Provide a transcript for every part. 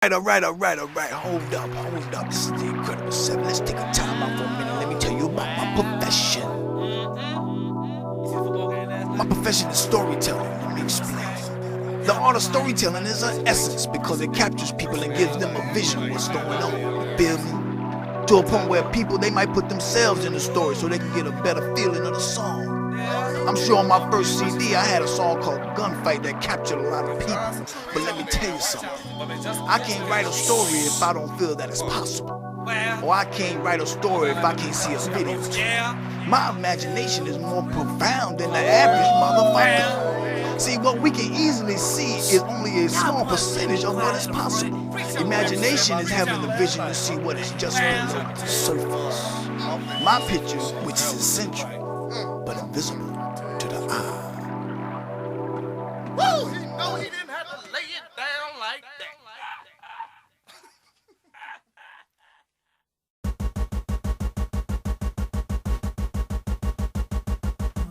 Alright. Hold up. This is the Incredible 7. Let's take a time out for a minute. Let me tell you about my profession. My profession is storytelling. Let me explain. The art of storytelling is an essence because it captures people and gives them a vision of what's going on. You feel me? To a point where people, they might put themselves in the story so they can get a better feeling of the song. I'm sure on my first CD I had a song called Gunfight that captured a lot of people. But let me tell you something. I can't write a story if I don't feel that it's possible. Or I can't write a story if I can't see a video. My imagination is more profound than the average motherfucker. See, what we can easily see is only a small percentage of what is possible. Imagination is having the vision to see what is just below the surface. My picture, which is eccentric, but invisible to the eye. Woo! He know he didn't have to lay it down like that.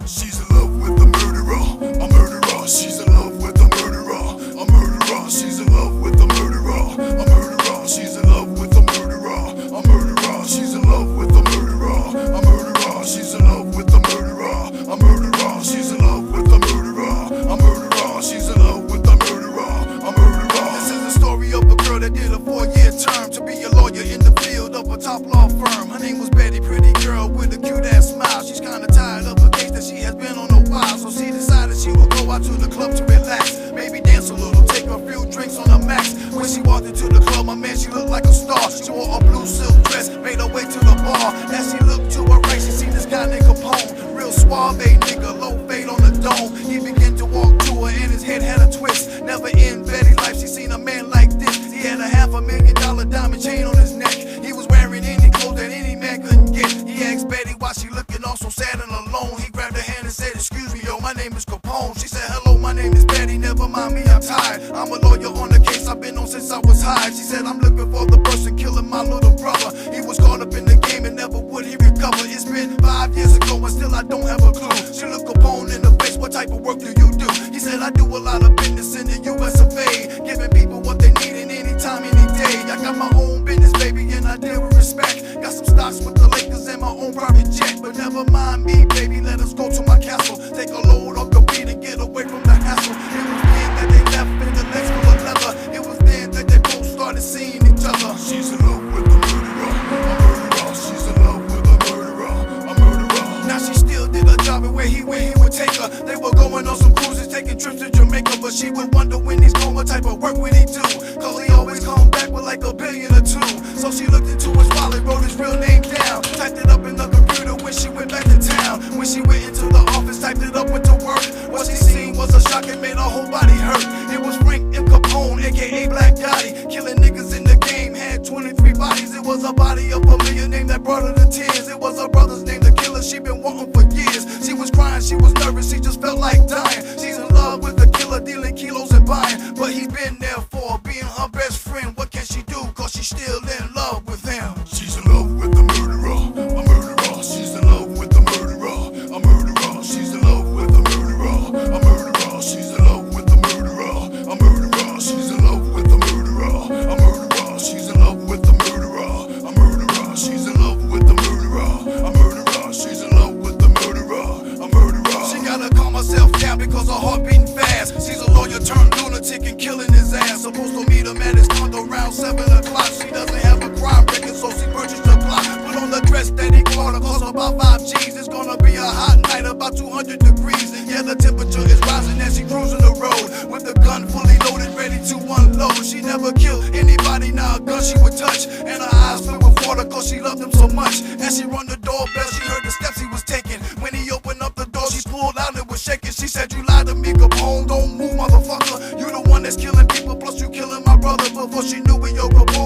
She's in love with the murderer, a murderer. She's in love with the murderer, a murderer. She's in love with the murderer, a murderer. She's in love with the murderer, a murderer. She's in love with the murderer, a murderer. She's in love with the murderer, a murderer. She's in love with the murderer, a murderer. She's in love with the murderer, a murderer. This is the story of a girl that did a 4-year term to be a lawyer in the field of a top law firm. Her name was Betty, pretty girl with a cute ass smile. She's kinda tired of a case that she has been on a while, so she decided she would go out to the club to relax, maybe dance a little, take a few drinks on the max. When she walked into the club, my man, she looked like a star. She wore a blue silk dress, made her way to the bar. As she looked to her right, she seen this guy named Capone, real suave nigga, low fade on the dome. He began to walk to her and his head had a twist. Never in Betty's life she seen a man like this. He had a $500,000 diamond chain on his neck. He was wearing any clothes that any man couldn't get. He asked Betty why she looking all so sad and alone. He grabbed her hand and said, "Excuse me, yo, my name is Capone." She said, "Hello, my name is Betty, never mind me, I'm tired. I'm a lawyer on the case I've been on since I was high." She said, "I'm looking for the person killing my little brother. He was caught up in the game and never would he recover. It's been 5 years ago and still I don't have a clue." She looked Capone in the face, "What type of work do you do?" He said, "I do a lot of business in the US of A, giving people what they need in any time, any day. I got my own business, baby, and I deal with respect. Got some stocks with the Lakers and my own private jet. But never mind me, baby, let us go to my castle. Take a load off your feet and get away from the hassle." It was then that they left in the legs full of leather. It was then that they both started seeing each other. She's in love with the murderer, a murderer. She's in love with the murderer, a murderer. Now she still did her job and where he would take her. They were going on some cruises, taking trips to Jamaica. But she would wonder when he's gone, what type of work would he do? Cause he always come back with like $1 billion or $2. So she looked into his wallet, wrote his real name down, typed it up in the computer when she went back to town. When she went into the office, typed it up, went to work. What she seen was a shock and made her whole body hurt. It was Frank M. Capone, aka Black Gotti, killing niggas in the game, had 23 bodies. It was a body of a millionaire that brought her to tears. It was her brother's name, the killer she been wanting for years. She was crying, she was nervous, she just felt like dying. She's in love with the killer, dealing kilos and buying. But he's been there for her, being her best friend. What can she do? Cause she's still in love with him. She's in love with the murderer, a murderer. She's in love with the murderer, a murderer. She's in love with the murderer, a murderer. She's in love with the murderer, a murderer. She's in love with the murderer, a murderer. She's in love with the murderer, a murderer. She's in love with the murderer, a murderer. She's in love with the murderer, a murderer. She gotta calm herself down because her heart beating fast. She's a lawyer turned lunatic and killing his ass. Supposed to meet him at his condo around 7 o'clock. She doesn't have a crime record, so she purchased a clock. Put on the dress that he bought her, cost about 5 G's. It's gonna be a hot night, about 200 degrees. And yeah, the temperature is rising as she cruising the road with the gun fully loaded, ready to unload. She never killed anybody, now a gun she would touch. And her eyes filled with water cause she loved him so much. As she run the doorbell, she heard the steps he was taking. When he opened up the door, she pulled out and was shaking. She said, "You lied to me, Capone, don't move, motherfucker. You the one that's killing people, plus you killing my brother." Before she knew it, yo, Capone